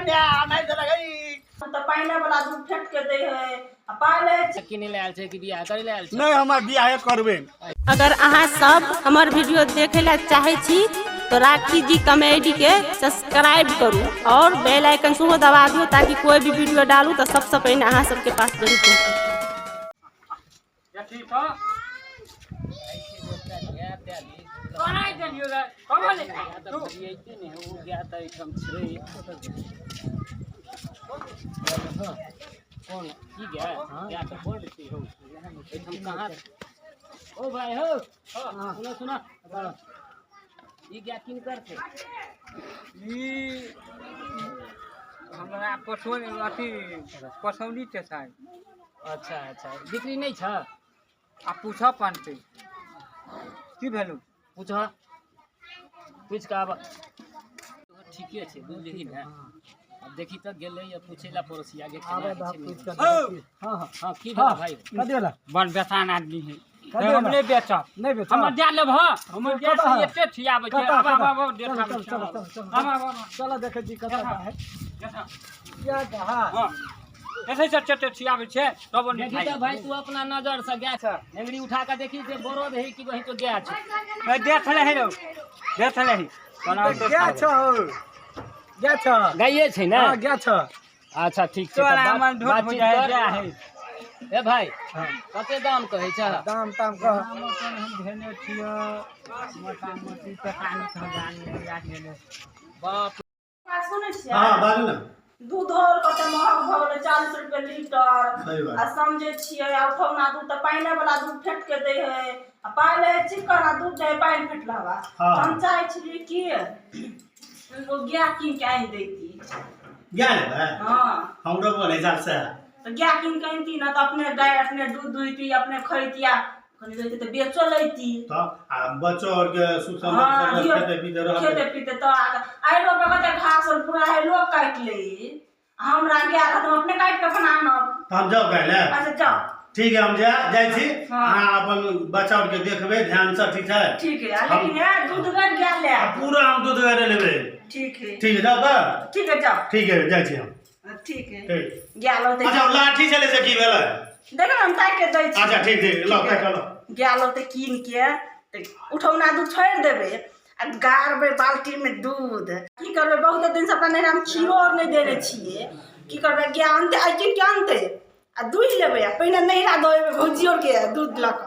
कन्या नहीं दे गई तो पाइने वाला दूध फेंक के दे है पाले किने ले आल छे कि बियाह करे ले आल छे नहीं हमार बियाह करबे। अगर अहाँ सब हमार वीडियो देखे ला चाहे छी तो राखी जी कॉमेडी के सब्सक्राइब करू और बेल आइकन सेहो दबा दियो ताकि कोई भी वीडियो डालू तो सबसे पहले अहाँ सबके पास जरूर कौन की गया या तो बोल सी हो हम कहां ओ भाई हो सुनो सुनो ई क्या किन करते ई हमरा पसंद अथी पसौनी के छै। अच्छा अच्छा बिक्री नहीं छ आ पूछा पानते की भेलु पूछ पूछ का अब ठीके छे बुझली ना अब देखी तो गेले या पूछेला पड़ोसिया के हां हां की भेल भाई कदेला बन बेसान आदमी है हम नहीं बेचब नहीं बेचब हम जा लेब हम गैस एते छियाबे छै अब देखा चलो देखे जी कता है क्या कहा हां ऐसे से चटे छियाबे छै तब नहीं देखी तो भाई तू अपना नजर से गया छ नेंगड़ी उठा के देखी से बोरो दे कि वही तो गया छ ए देख ले है देख ले है बनाओ तो क्या छ क्या छ गाइए छै ना हां क्या छ अच्छा ठीक छै तोरा मन ढोट हो जाए जा है ए भाई कते दाम कहै छ दाम ताम कह हम धेने छियो मोटा मोटी 45,000 याद भेले बाप सुनै छियै हां बाजू ना दूध और कते महग भ गेलै 40 रुपए लीटर सही बात आ समझे छियै आ उठौना दूध त पाइने वाला दूध फेंक के दे है आ पाले चिकन आ दूध दे पाइन फेंटला बा हम चाहे छी कि वो गया किन के आइन देती ज्ञान है हां हमरो बोले हिसाब से तो गया किन के आइनती ना तो अपने गाय अपने दूध दुहती अपने खइतिया कनी देती तो बेचो लेती तो आ बच्चो और के सुख हाँ, समझ खेते पीते रह खेते पीते तो आई रो पे कते घास और पूरा है लोग काट ले हमरा गया था तो अपने काट के बनानब हम जाओ गए अच्छा जाओ ठीक है हम जाय छी हाँ। अहाँ अपन बच्चा और के देखबे ध्यान से ठीक है ठीक है लेकिन यार दूध गट गया ले पूरा हम दूध गरे लेबे ठीक है जाओ बा ठीक है जाओ ठीक है जाय छी हम ठीक है ठीक गया लो ते अच्छा लाठी चले से की भेलै देखो हम ताक के दै छी अच्छा ठीक लो काट लो गया लो ते कीन के ते उठौना दूध छोड़ देबे आ गारबे बाल्टी में दूध की करबे बहुत दिन से अपना हम खीरो और नहीं देने छिए की करबे गया आनते आई किन के आनते आ दूध लेबे पहले नहिरा दोबे भौजी और के दूध लक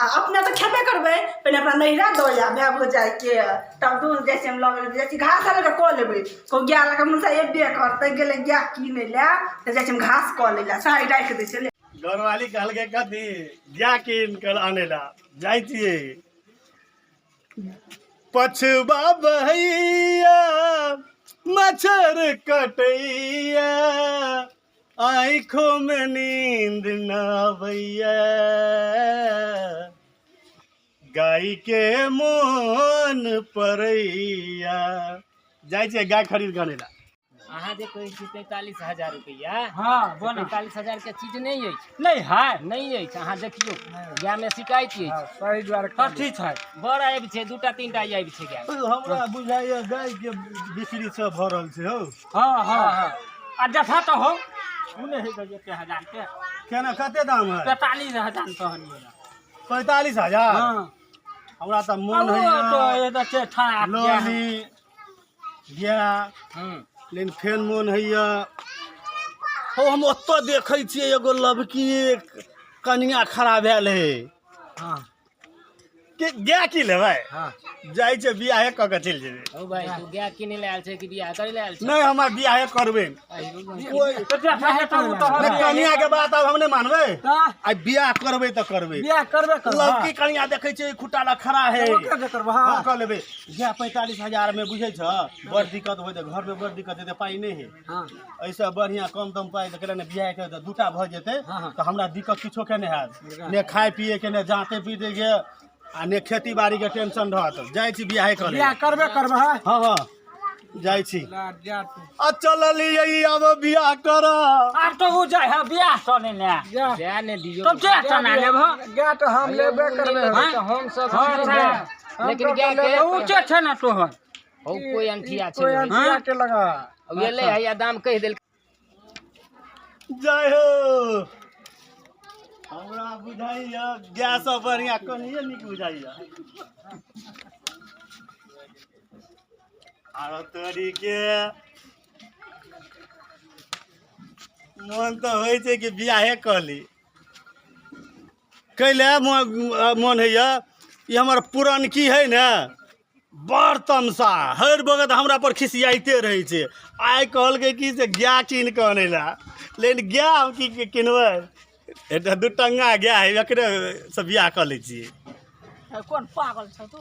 आ अपने तो खेबे करबे पहले अपना नहिरा दो जा बैब हो जाए के तब दूध जैसे हम लगे जैसे घास आले तो को लेबे को गया लगा मुंसा एबे करते गेले गया कीने ले तो जैसे हम घास को लेला सारी राख दे से घरवाली कहल के कथी जा किन कर आनेला जाय छिए पछवा बहैया मच्छर कटैया आँखों में नींद न आवैया गाय के मोन परैया जाय छिए गाय खरीद के आनेला अहाँ जे कहै छी 45,000 रुपया हां बोना 45,000 के चीज नहीं है नहीं है नहीं है अहाँ देखियो गाय में शिकायत है सही द्वार कथी छै बड़ आबि छै दूटा तीनटा आबि छै गाय हमरा बुझाइए गाय के बिक्री से भरल छै हो हां हां हां आ जथा तो हो सुने है जते हजार के केना कते दाम है 45,000 कहनी 45,000 हां हमरा त मन तो है ये तो ठा लोनी गया हम्म लेकिन फेन मोन हैया हो हम ओत्तो देखै छियै एगो लबकी कनिया खड़ा भेल है हां के गया की लेबै हां जाय छै बियाह क के चल जेबै ओ भाई तू गया किने ले आल छे कि बियाह करे ले आल छे नहीं हमार बियाह करबे कोई तो जथा है तो कनिया के बात अब हम नहीं मानबै हां आ बियाह करबै त करबै बियाह करबे कर लबकी कनिया देखै छै खुट्टा ला खड़ा है ओके करबा हां हम क लेबै गया 45,000 में बुझै छ बड़ दिक्कत होय त घर में बड़ दिक्कत हेतै पाई नहीं है हां ऐसा बढ़िया कम दम पाई त केना बियाह के त दूटा भ जेतै हाँ। त हमरा दिक्कत किछो के नहीं हैत ने खाए पिए के ने जाते पीते के आ ने खेती बाड़ी के टेंशन रहत जाय छी बियाह करे बियाह करबे करबा हां हां जाय छी लाट जा तू आ चललिए अब बियाह कर अब तो हो जाए है बियाह सने ने जा ने दियो तब जे तना लेब गा तो हम लेबे करबे तो हम सब लेकिन क्या के ऊंचे छै ना तोहर हो कोई अंठिया कोई छे अंतिया के लगा अब ये ले है या दाम कह दिल जय हो हमरा बुझाइया गैस बढ़िया कनिए निक बुझाइया आरो तोरी के मन तो होइ छै कि बियाहे कली कैले मन हैया ये हमर पुरनकी है ने बड़ तमसा हर बगत हमरा पर खिसियाइते रहे छै आइ कहलकै कि से गाय कीन के आनै ला लेकिन गाय हम की किनबै एटा दू टंगा गाय है एकरे से बियाह कर लै छियै कौन पागल छ तू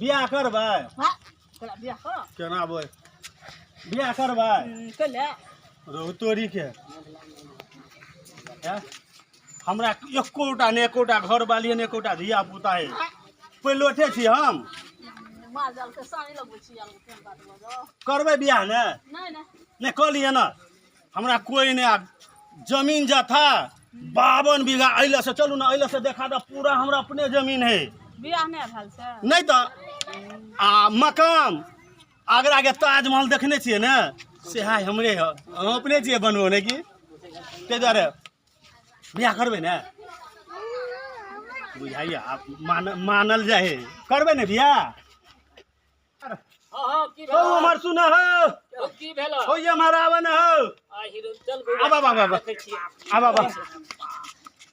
बियाह करबै हां तोरा बियाह कर केना बोल बियाह करबै कैले रहु तोरी के हमरा एकोटा ने एकोटा घर वाली ने एकोटा धिया पुता है पहिलोठे छी हम माल के सानी लगबै छी आलू केन बात बजो करबै बियाह ने नहीं कह लिये ना हमरा कोई ने जमीन जथा 52 बीघा अइला से चलू ना अइला से देखा दा पूरा हमरा अपने जमीन है बियाह नहीं भेल से नहीं तो आ मकान आगरा के ताजमहल देखने छियै ने से हाय हमरे ह हम अपने छियै बनबो ने की ते दुआरे बियाह करबै ने बुझाइया आप मानल जाए करबै ने बियाह हां की ओ हमर सुन हो की भेलो हो ये मारावन हो आ हीरो चल आबा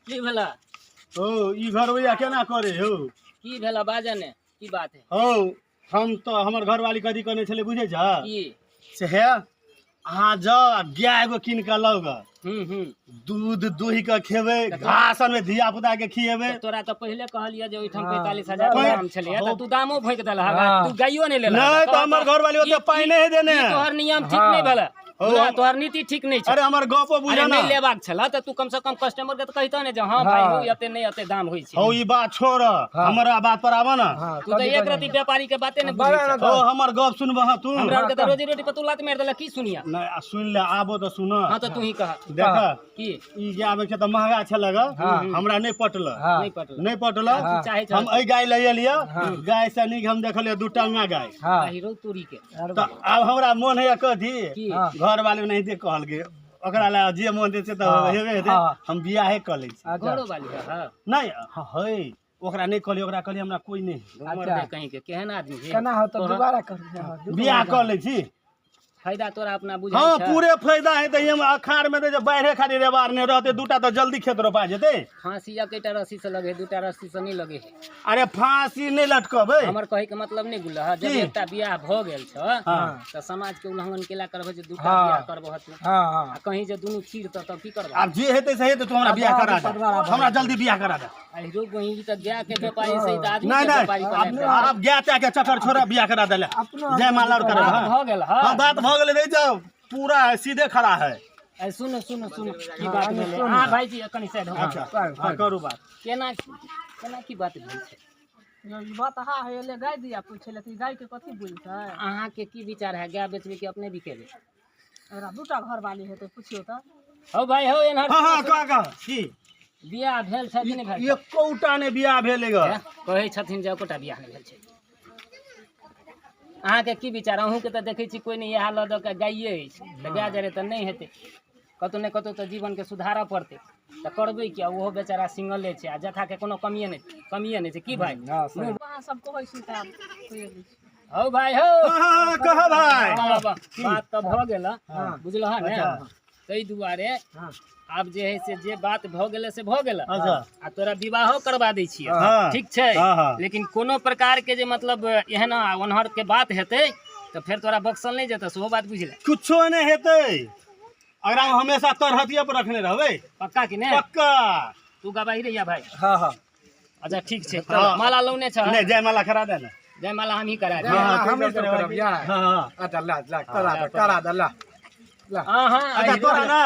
की भेला ओ ई घर भैया केना करे हो की भेला बाजने की बात है हो हम तो हमर घरवाली कथी कहने छले बुझे छ की से है अहाँ जाओ गाय एगो कीन के लाओ ग दूध दूही के खेबे घास में धिया पुता के खिएबे तोरा तो पहले कहलिए जे ओइठम 45,000 दाम छले त तू दामो भोक देला तू गाइयो नहीं लेला नहीं तो हमर घरवाली ओते पाई नहीं देने तोहर नियम ठीक नहीं भेला तोहर नीति ठीक नहीं छै अरे हमर गपो बुझा ना नहीं लेबाक छला त तू कम से कम कस्टमर के त कहितो ने जे हां भाई हो एते नहीं एते दाम होई छै हो ई बात छोड़ हमरा बात पर आवा ना तू तो एक रति व्यापारी के बाते ने बुझै छै हो हमर गप सुनबह तू हमरा के त रोजी रोटी पर तू लात मार देला की सुनिया नहीं सुन ले आबो तो सुन हां त तू ही कह देख की ई गाय में त महंगा छलग हमरा नहीं पटल नहीं पटल हम ए गाय ले लिया गाय से नहीं हम देखलिए दू टंगा गाय हीरो तोरी के तो अब हमरा मन है कथी घर वाले नहीं दे कहल के ओकरा ला जे मन दे से त हेबे हेते हम बियाहे कर लै छी घरो वाली हां नहीं है ओकरा नहीं कहली ओकरा कहली हमरा कोई नहीं उमर दे कहीं के केहन आदमी है केना हो तो दोबारा कर बियाह कर लै छी फायदा तोरा अपना बुझै हाँ छै पूरे फायदा है तो हम अखाड़ में तो बाढ़े खाली रेबार नहीं रहते दूटा तो जल्दी खेत रोपा जेते फांसी या केटा रस्सी से लगे दूटा रस्सी से नहीं लगे है अरे फांसी नहीं लटकबै हमर कहे के मतलब नहीं गुल्ला है जब एकटा बियाह भ गेल छ त समाज के उल्लंघन केला करबे जे दूटा बियाह करबो हतु हां कहीं जे दुनु खीर त की करबो अब जे हेते से हेते तू हमरा बियाह करा दे हमरा जल्दी बियाह करा दे हीरो गही त गाय के व्यापारी से आदमी नहीं के व्यापारी नहीं अब गाय त्या के चक्कर छोड़ा बियाह करा दे जय माला और करा भ गेल हां बात भ गेले नहीं जाओ पूरा सीधे खड़ा है सुनो की बात भेलै हां भाई जी कनी साइड हो अच्छा करू बात केना की बात भेल छै बात हा है ले गाय दिया पूछे ले गाय के कथी बोल छै अहाँ के की विचार है गाय बेचबे कि अपने बिकेबे अरे दूटा घर वाली है तो पूछियो त हो भाई हो एनहर हां का की बियाह भेल छै कि नहीं भेल ये कोटा ने बियाह भेले ग कहै छथिन जे कोटा बियाह नहीं भेल छै अहाँ के की विचार अहूँ के तो देखे छी कोई नहीं यहाँ लद के गाइए तो गाय जरे तो नहीं हेते कतौ ने कतौ तो जीवन के सुधारा पड़ते तो करबे क्या वो बेचारा सिंगले छै आ जथा के कोनो कमिए नहीं छै की भाई वहां सब कहै छी त हो भाई हो हां कह भाई बात तो भ गेल बुझलह ने तै दुआरे आब जे है से जे बात भ गेले से भ गेल आ तोरा विवाहो करवा दै छियै ठीक छै लेकिन कोनो प्रकार के जे मतलब एहन ओनहर के बात हेतै तो फिर तोरा बक्सल नहीं जेतै सेहो बात बुझले कुछो नहीं हेतै अगर हम हमेशा तरहतिया पर रखने रहबै पक्का कि नहीं पक्का तू गवाही रे या भाई हां अच्छा ठीक छै माला लौने छ नहीं जय माला करा दे ना जय माला हम ही करा दे हम ही करब यार हां अच्छा ला करा दे ला हां हां अच्छा तोरा ना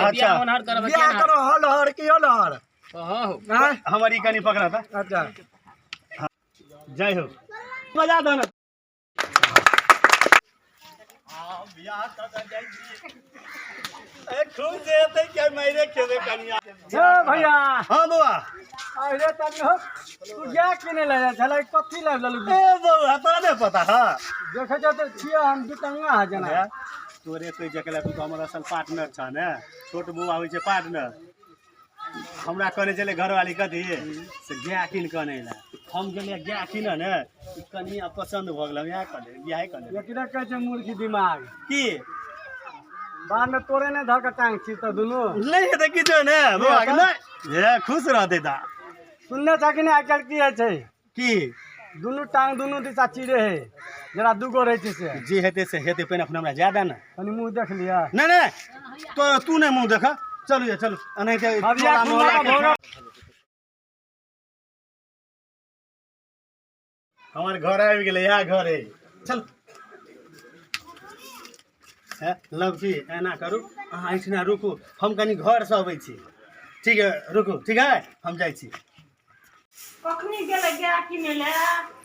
अच्छा ओनहर करब बियाह करो हलहर की हलहर हां हमारी कनी पकड़ा था अच्छा जय हो मजा दो ना बियाह त जाई ए खूब देते क्या मेरे खेबे कनिया ए भैया हां बुआ अरे तनी हो तू जा किने ले छलै कथि ले ललु ए बुआ तोरा नहीं पता हां देखे छ त छिया हम दुटंगा ह जना तोरे कोई जकला तू तो हमर असल पार्टनर छ ने छोट बउआ होइ छै पार्टनर हमरा कहने चले घरवाली कथी से गाय कीन के आने हम गेलिए गाय कीन ने कनिया पसंद भ गेल यहाँ कहले यही कहले एकरा कहै छै मूर्खी दिमाग की बाद में तोरे ने धर के टांग छी त दुनु नहीं है तो किछो ने बउआ के नहीं हे खुश रहते ता सुनने छ कि नहीं आइ काल्हि की होइ छै की दुनु टांग दुनु दिशा चिरे है जरा दुगो रहै छै से जे हेते से हेते पहिने अपन हमरा ज्यादा ना कनी मुंह देख लिया नहीं नहीं तो तू नहीं मुंह देखा चलू ये चलू नहीं तो हमारे घर आबि गेलै यहाँ घर है चल लव जी एना करू अहाँ एहिठिना रुकू हम कनी घर से अबै छी ठीक है रुकू ठीक है हम जाइ छी कखनी गेले गाय किने ले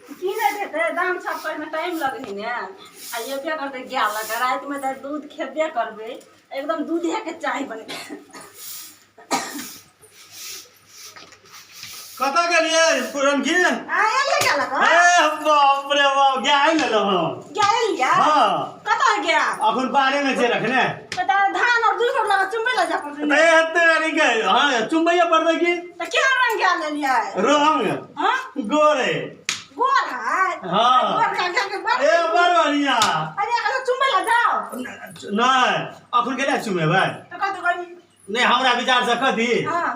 किने देते दाम सब पर में टाइम लगनी ने आ ये क्या करते गाय लगा रात में तो दूध खेबे करबे एकदम दूधे के चाय बने कतऽ गेलियै पुरनकी आ एले गाय लगा ए बाप रे बाप गाय ले लो गाय लिया हां कतऽ गया अखन बारे में जे रखने कतऽ धान और दूध लगा चुम्बे ला जा पड़ते ए तेरी के हां चुम्बैया पड़बे की तो क्या रंग गाय ले लिया रंग हां गोरे गोर है हाँ। गोर का गाय के ए बड़ बढ़िया अरे अगर चुम्बे ला जाओ नहीं अखन केना चुमेबै तो कतऽ गई नहीं हमरा विचार से कथी हां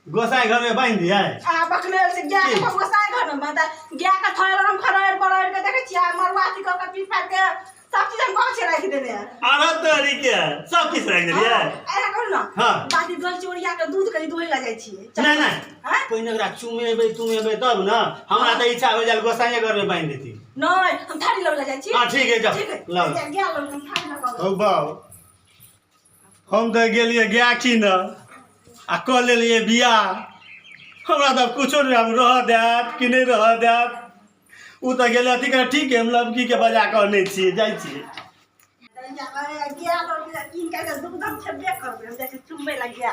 गोसाई घर में बांध दिया आ बकले से गाय के गोसाई घर में बांध गाय का थैला हम खराड़ पड़ाड़ के देखे छियै मरवाती क के पीस फाड़ के सब चीज हम गांव से रख देने अरे तोरी के सब किछ रख देलिए अरे करू ना हाँ। बाती गल चोरिया के दूध करी दुहे ला जाय छियै नहीं नहीं हैं पहिने ओकरा चुमेबै तुमेबै तब ना हमरा त इच्छा हो जाल गोसाई घर में बांध देती नहीं हम थारी लग जाय छियै हां ठीक है जाओ ठीक है लाओ गाय लग हम थारी लग ओ बाऊ हम तो गेलिए गाय कीन आ क लेलिए बियाह हमरा त कुछो नहीं हम रह देत कि नहीं रह देत उ त गेले अथी करे ठीक है हम लड़की के बजा के आनै छी जाइ छी गाय लग किन के दूध हम छबे करबे हम जैसे चुम्बे लग गया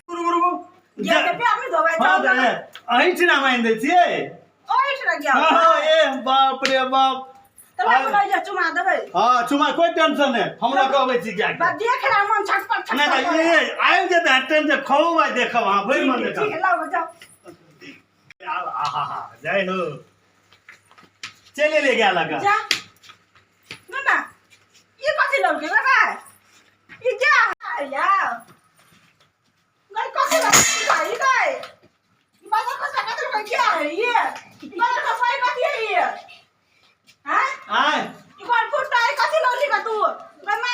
गुरु गाय के प्यार में दवाई हां जाओ दे अहीं छिना मान दै छियै ओइ छरा गया हां ए बाप रे बाप तला बोलै जा चुमा देबै हां चुमा कोई टेंशन नहीं हमरा कहबै छी क्या बा देख रहा मन छटपट नहीं छटपट नहीं ये आइ जे टेंशन से खौबा देखब हां भरि मन देखब ठीक है लाओ जाओ आहा जय हो चले ले गया लगा जा ना ये कथी लग के लगा ये क्या है यार गई कथी लग गई गई बाजा का कथी लग क्या है ये बाजा का साई कथी है ये हैं आय ये बार फुटता है कथी लग का तू गमा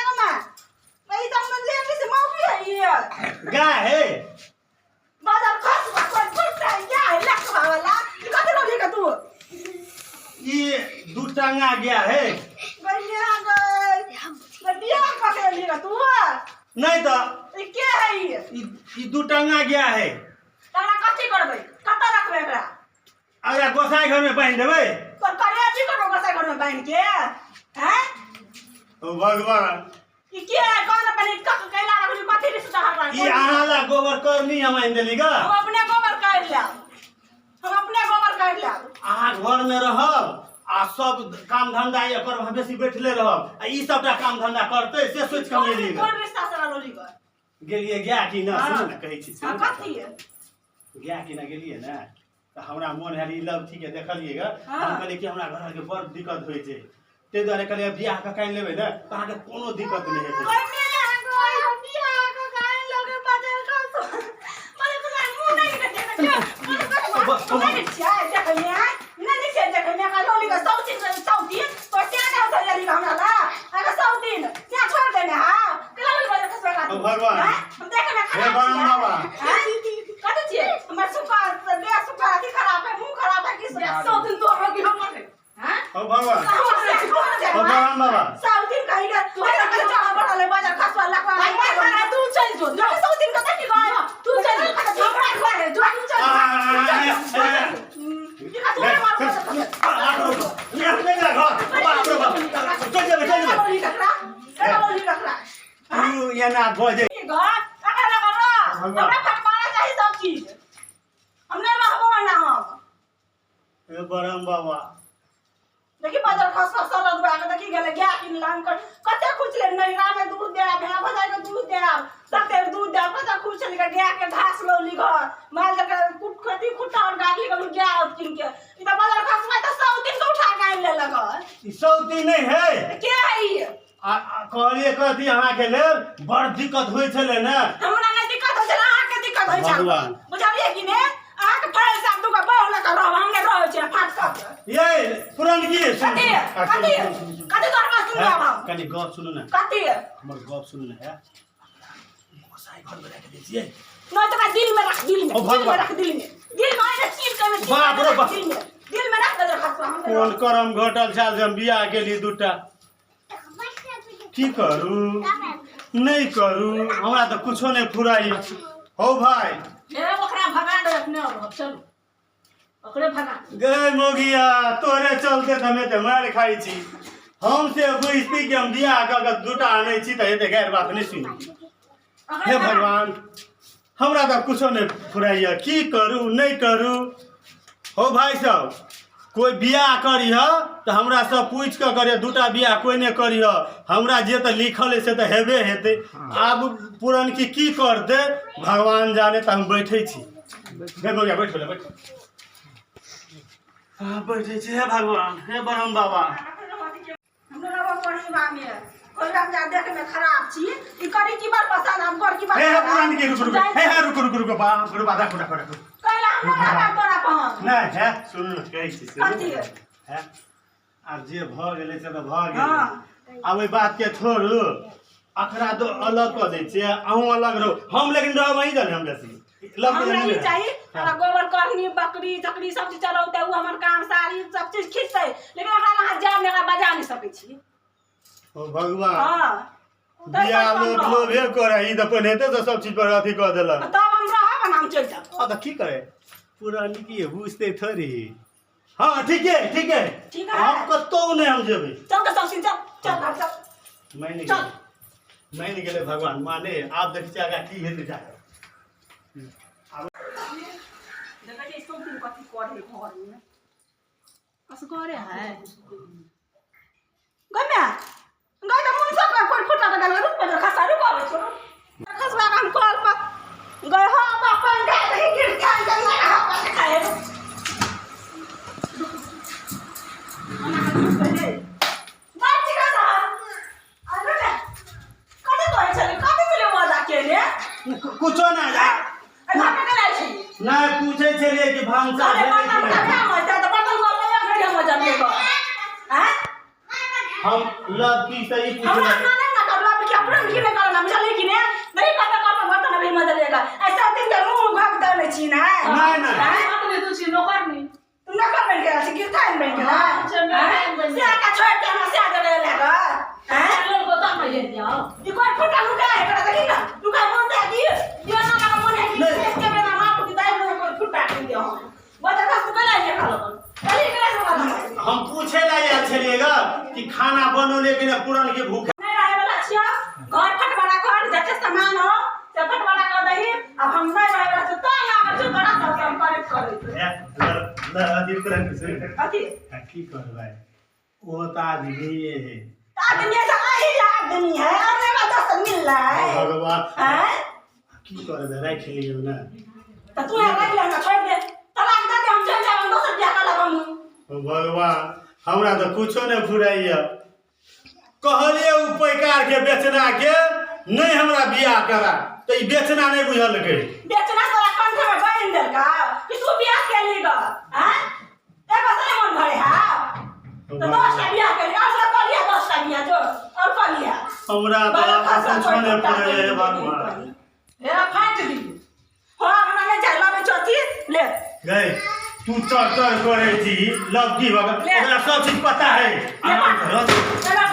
गई तो मन ले से मौकी है ये गाय है बाजा खस कोई फुटता है क्या है लखवा वाला ये कथी लग का तू ये दू टांगा गया है गलिया गलिया कथी लग तू नहीं तो ये क्या है ये ये दू टांगा गया है तगड़ा कथी करबै कतऽ रखबै एकरा अगर गोसाई घर में बांध देबै पर करे जी करो गोसाई घर में बांध के हैं ओ भगवान ई के कौन अपने कक कैला रखली कथी रिश्ता हटा ये आला गोबर करनी हम आइन देली गा हम अपने गोबर काट लिया हम अपने गोबर काट लिया अहाँ घर में रहब आ सब काम धंधा एकर हम बेसी बैठले रहब आ ई सबटा काम धंधा करते से सोच के ले लीगा कौन रिश्ता से रोली कर गेलिए गया कि ना हाँ। सुन ना कहै छी हां कथी है गया कि ना गेलिए ना तो हमरा मन है लव ठीक है देखलिएगा हाँ। हम कहलिए कि हमरा घर के बड़ दिक्कत होय छै ते द्वारे कहलिए बियाह का काइन लेबै ना तो अहाँ के कोनो दिक्कत नहीं हेतै ओए मेरे आगो बियाह का कान लगे बाजार का माने तो मुंह नहीं करते नहीं से देखने का लोली का सौती तो क्या ना होता जल्दी हमरा ला अगर सौती क्या छोड़ देने हां कला बोल बजा खसवा का ओ भगवान हम देखे ना हे बरम बाबा कत छिए हमर सुका दे सुका की खराब है मुंह खराब है किस सौती तो होगी हमर हां ओ भगवान ओ बरम बाबा सौती कहीं का तू ना कर चढ़ा बड़ा ले बाजार खसवा लखवा तू चल जो सौती का देखी गए तू चल झगड़ा करे जो तू चल बरम बाबा देखी बाजार खस खस सरद बा के देखी गेले गाय किन लान कर कते खुचले नैरा में दूध दे भैया भजाय के दूध दे तते दूध दे कते खुचले के गाय के घास लौली घर माल के कुट खती खुटा और गाड़ी के गाय किन के ई त बाजार खस में त 100 उठा के आइल ले लगा ई सौती नहीं है के है ई कहलिए कथी अहाँ के लेल बड़ दिक्कत होय छले ना हमरा नहीं दिक्कत हो छला अहाँ के दिक्कत होय छला भगवान बुझलिए कि ने अहाँ के फैल सब दुका बहुला कर रह हमने रह छै फाट सब ये पुरनकी कथी तोर बात सुन अब कनी गप सुनु ना कथी हमर गप सुनु ना है गोसाई घर में रख दीजिए नहीं तो का दिल में रख दिल में ओ भगवान रख दिल में आने चीज के बाप रे बाप दिल में रख दे खसवा कोन करम घटल छल जे हम बियाह केली दूटा की करू नहीं करू हमरा तो कुछो नहीं फुराई हो भाई ए ओकरा भगा दे अपने अब चल ओकरे भगा गए मोगिया तोरे चलते त हमें त मार खाई छी हम से बुझती कि हम बियाह क के दूटा आनै छी त हेते गैर बात नहीं सुनी हे भगवान हमरा तो कुछो नहीं फुराइया की करू नहीं करू हो भाई साहब कोई बियाह करिह तो हमरा सब पूछ के करे दूटा बियाह कोई नहीं करिह हमरा जे त लिखल है से त हेबे हेते आब पुरन की करते भगवान जाने त हम बैठे छी देखो या बैठ ले बैठ हां बैठे छी हे भगवान हे ब्रह्म बाबा हमरा रवा पढ़ी बा में कोई राम जा देख में खराब छी ई करी की बार पसंद हम कर की बार हे पुरन की रुक हे रुक बा गुरु बाधा खुदा कहला हमरा का तोरा पहन नहीं है सुन कह छी कथी है अब जे भ गेले से त भ गेले अब ओई बात के छोड़ू अखरा तो अलग क दे छे अहूं अलग रहो हम लेकिन रह वही जाने हम जैसे लग हमरा ई चाहिए हमरा गोबर करनी बकरी चकरी सब चीज चलौते उ हमर काम सारी सब चीज खींचते लेकिन हमरा हाथ जाम में बजा नहीं सकै छी ओ भगवान हां बिया लोभे करे ई त पनेते तो सब चीज पर अथी क देला तब हम रहब हम चल जाब अब की करे पुरानी की बुझते थोड़ी हाँ ठीक है हम कतो नहीं हम जेबे चल के सब चल मैं नहीं गेले भगवान माने आप देख जागा की हेते जा देखा जे सब दिन कथी करे घर में कस करे है गम्या गय त मुन सब कोई फुटा त गल रुप पे खसारू पावे छोरो खसवा काम कॉल पर गय हो अपन दे ही गिर जान जंगल हा पर खाए बात का था अरे कदे तो चले कदे मिले मजा के ने कुछो ना जा ना करे छी ना पूछे छलिए कि भांसा अरे बर्तन का काम होता तो बर्तन को ले घड़िया मजा लेगा हैं हम लव की सही हम पूछे ना कर लो क्या प्रेम की नहीं करना मुझे लेकिन नहीं पता कर बर्तन भी मजा लेगा ऐसा दिन के मुंह भाग दे नहीं छी ना ना अपने तू छी नौकर नहीं तुम नौकर बन गया छी गिरता बन गया से का छोड़ के हम से दे लेगा हैं लोग को तो मैं ले जाओ ये कोई फटा लुका है कर देखी ना लुका बोल दे कि ये ना का मन है कि इसके बिना मां को दाई को फटा कर दियो बता का सुबह ले खा लो चलिए करा हम पूछे ला या छलिएगा कि खाना बनो लेकिन पुरान के भूख नहीं रहे वाला छिया घर फटवाड़ा कर जते सामान हो से फटवाड़ा कर दही अब हम नहीं रहे वाला तो यहाँ पर जो बड़ा सब हम करे ल अधिक तरह से अथी की करबै वो त आदमी है आदमी ऐसा आई आदमी है अरे का दोस्त मिल रहा है भगवान हैं की करबै राख लियो ना तो तू है रख लेना छोड़ दे तलाक दे हम चल जाए दोस्त बियाह कर लगम भगवान हमरा तो कुछो नहीं फुराइया कहलिए उ पैकार के बेचना के नहीं हमरा बियाह करा तो ई बेचना नहीं बुझल के बेचना तोरा कंठ में बांध दे का कि तू बियाह के लेगा हैं एक बात नहीं मन भरे है तो दोस्त का बियाह कर और सब कर लिया दोस्त का बियाह जो और कर लिया हमरा तो कुछो नहीं फुराइया भगवान ए फाट दी हां हमरा नहीं चाहिए मैं चौथी ले गए तू चढ़ करे जी लव की भगत ओकरा सब चीज पता है चलो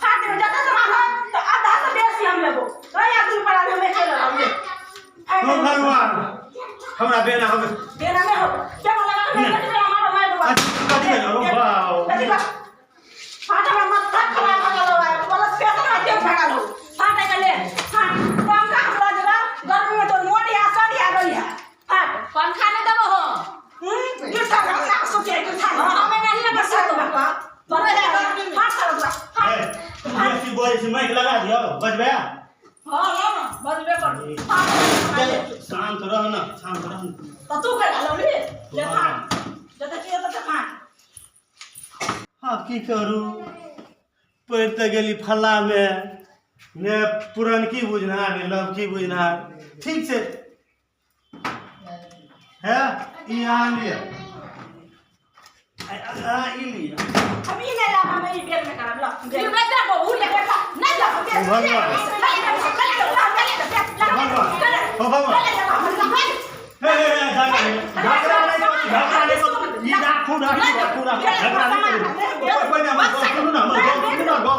फाट में जाता सामान हो तो आधा से बेसी हम लेबो रही आदमी पर हम में चल रहा हूं ओ भगवान हमरा बेना हो देना में हो क्या लगा मैं हमारा मैं दो कथी करो वाओ फाटा में मत खा खा लो बोला पैसा ना दे भगा लो फाटा के ले हां कौन का हमरा जरा गर्मी में तो मोटी आसानी आ गई है फाट कौन खाने देबो हो ये था ना सोचे कि था हमें नहीं लगा सकता बजबे हाँ ना बजबे कर शांत रह ना शांत रह तो तू कर लो रे ले खा जते चाहिए तते खा हाँ की करू पढ़ तो गेली फल्ला में ने पुरनकी बुझना ने नवकी बुझना ठीक से है ई यहाँ लिया ई लिया हम ये नहीं ला हम ये बेर में करब लो ये मैं जा को उड़ ले खा नहीं ला भगवान ओ भगवान हे झगड़ा नहीं ई राखू झगड़ा नहीं कोई ना सुनो ना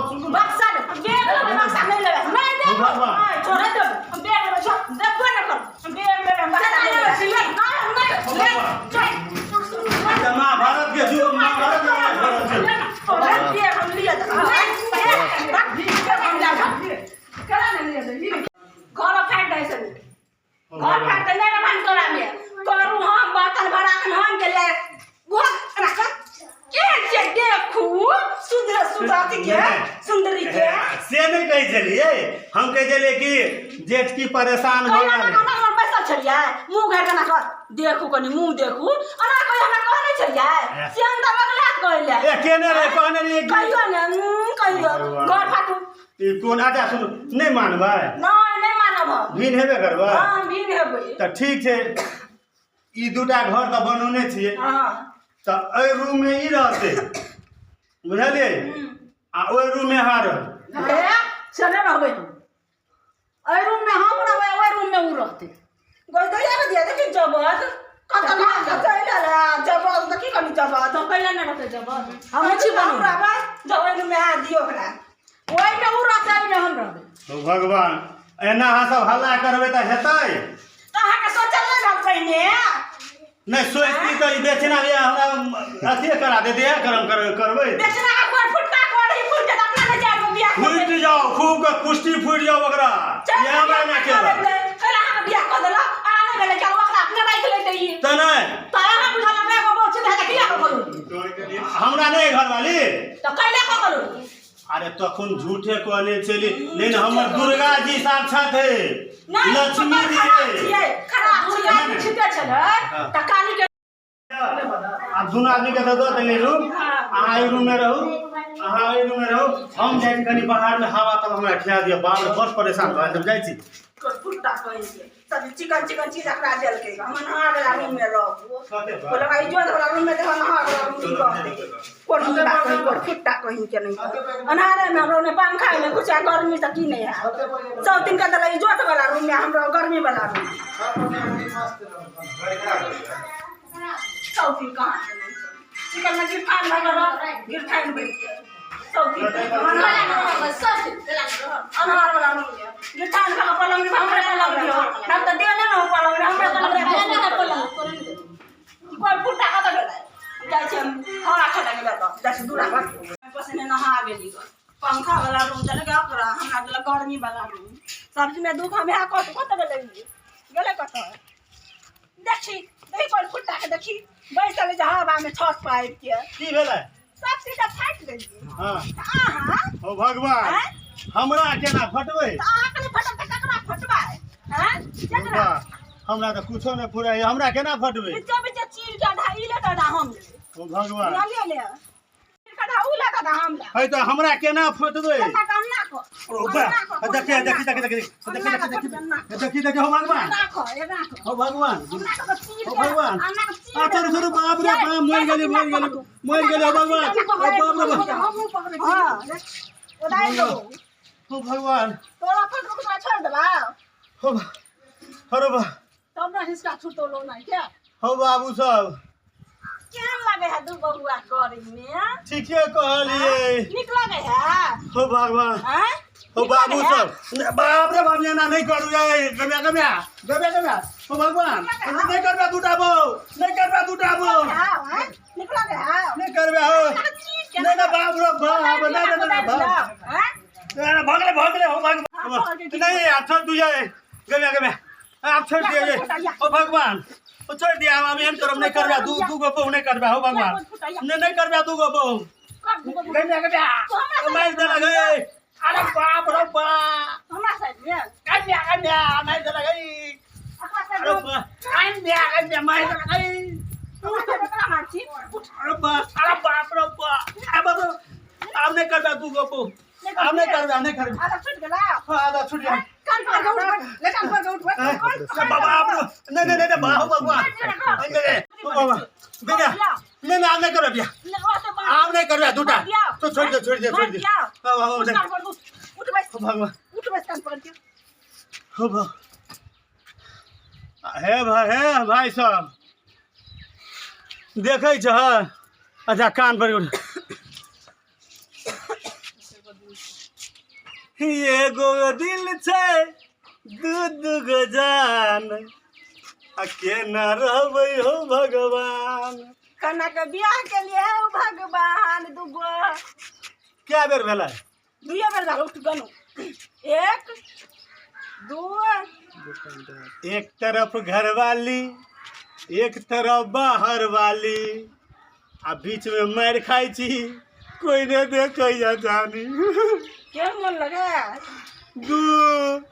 सुनो बक्सा बेग ले बक्सा नहीं ले मैं दे भगवान छोड़ दे बेग ले छो देखो ना कर बेग ले बक्सा नहीं ले महाभारत के जो महाभारत घर फाट दे सब घर फाट दे ना मन करा में करू हम बर्तन भरा के हम के ले घर रख के देखू सुंदरी के से नहीं कह चलिए हम कह चलिए कि जेठ की परेशान हो गए पैसा चलिए मुंह घर ना कर देखू कनी मुंह देखू अना कोई हमरा कहने चलिए सियान त लगलात कहले ए केने रे कहने रे कहियो ने कहियो घर फाटू ई कोन आजा सुन नहीं मानबे नहीं मानब भीन हेबे करबे हां भीन हेबे त ठीक छै ई दुटा घर त बनौने छिए हां त ए रूम में ई रहते बुझलिए आ ओइ रूम में हार ए चले रहबे ए रूम में हम रहबे ओइ रूम में उ रहते गोई दैया के दिया देखि जबत कत ना चले ला जबत त की कनी जबत तो पहिले न रहते जबत हम छी बनू रहबे जब ओइ रूम में आ दियो ओकरा ओइ में उ रहते में हम रहबे तो भगवान एना अहाँ सब हल्ला करबे त हेतै त अहाँ के सोचल न रह पहिने नहीं सोचती तो ई बेचना लिया हमरा अथी करा दे दिया करबै बेचना का कोई फुटका कोड़ी फुट के अपना ले जाओ बियाह फूट जाओ खूब के कुश्ती फूट जाओ ओकरा ये हमरा ना के कल हम बियाह कर देला आने गेले चल ओकरा अपने राख ले दई त नहीं तारा का बुझल में को बहुत है किया करू हमरा नहीं घर वाली तो कैले को करू अरे तखन झूठे कहने चली लेकिन हमर दुर्गा जी साक्षात है लक्ष्मी जी है खराब छिया छिटे छले त काली के अब दोनों आदमी के दो देने रूम अहाँ ई रूम में रहू हम जाई कनी बाहर में हवा तब हमरा खिया दिया बाप रे बहुत परेशान भ जब जाई छी फुटका कहि के सब चिकन चीज रखा देल के हम नहा वाला रूम में रहू बोला भाई जो वाला रूम में देखा नहा वाला रूम की कहते कोड़ी बात कहि कोड़ फुटका कहि के नहीं अनारे में हमरो ने पंखा में कुछ गर्मी त की नहीं है सब दिन का दला इज्जत वाला रूम में हमरो गर्मी वाला रूम चौकी कहाँ चिकन में गिरठान लगा गिरठान बैठ चौकी अनार वाला रूम गिरठान का पलंग में हमरे पलंग में हम तो देने ना पलंग में हमरे पलंग में देने ना पलंग कोई फुटा का तो जाय छै हवा खा लगे तो दस दूरा पर पसने नहा गेली पंखा वाला रूम चले गया ओकरा हमरा गेला गर्मी वाला रूम सब्जी में दुख हमें कत गेले कत देखी देखी कोई फुटा के देखी बैसल जे हवा में छत पाइप के की भेलै सब चीज फाट गई हां आहा ओ भगवान हमरा केना फटबै त आहा के फटब त ककरा फटबै हैं जकरा हमरा त कुछो नै फुराय हमरा केना फटबै बीच चीर के ढाई ले दादा हम ओ भगवान ले कदा उ ले दादा हम ले है त हमरा केना फटबै कदा कन्ना को ओ बा देखि हो भगवान ओ भगवान ओ भगवान आ छोरू बाप रे बाप मर गेली ओ भगवान ओ बाप रे हां ओदाई दो ओ भगवान तोरा पर रुकना छोड़ देबा हो अरे बा तब ना हिसका छूटो लो नहीं क्या हो बाबू सब केहन लगे है दू बबुआ करी में ठीके कहलिए निक लगे है हो भगवान हैं हो बाबू सब बाप रे बाप ना नहीं करू जाए गम्या हो भगवान नहीं करबे दुटाबो हां हैं निक लगे है नहीं करबे हो नहीं ना बाप रे बाप ना हैं भागले हो भगवान नहीं आप छोड़ तू जाए गम्या आप छोड़ दिए ओ भगवान ओ छोड़ दिया हम एम करब नहीं करबे दू गो बहु नहीं करबे हो भगवान नहीं करबे दू गो बहु गम्या मार दे लगे अरे बाप रे बाप हमरा साइड में कन्या मैं तो गई अकरा साइड अरे में कन्या मैं तो गई हमरा साइड में करा मारची अरे बाप रे बाप अब अब नहीं कर तू गपो अब नहीं कर आधा छूट गेला हां आधा छूट गया कान पर उठ ले कान पर उठ बाबा आप नहीं बाबा भगवान नहीं बाबा बेटा नहीं आप नहीं करो भैया आप नहीं कर रहा दूटा तो छोड़ दे बाबा उठ बस भगवान कान पर के हो हे भाई साहब देखै छ अच्छा कान पर उठ एगो दिल छै दू गो जान आ केना रहबै हो भगवान कन्या के बियाह के लिए है भगवान दुगो क्या बेर भेलै दुइये बेर झाल उठ गनु 1 2 एक तरफ घरवाली एक तरफ बाहर वाली आ बीच में मार खाई छी कोई नहीं देखे या जानी के मन लगे दू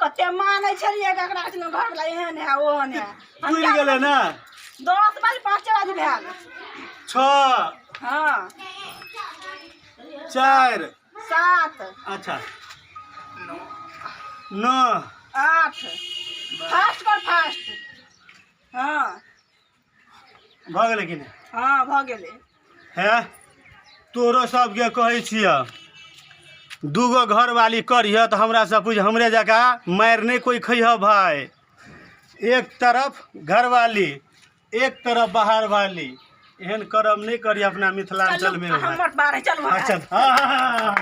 कते माने छलिए ककरा छन घर ला एहन है ओहन है भूल गेलै ना 10 बजे 5 बजे भेल 6 हां 4 7 अच्छा 9 8 फास्ट कर फास्ट हां भऽ गेलै कि नहि हां भ गेलै है तोरो सबके कहै छियै दूगो घर वाली करिह तो हमरा सब कुछ हमरे जका मार नहीं कोई खइह भाई एक तरफ घर वाली एक तरफ बाहर वाली एहन करम नहीं करी अपना मिथिलांचल में हमर बारे चलू अच्छा हाँ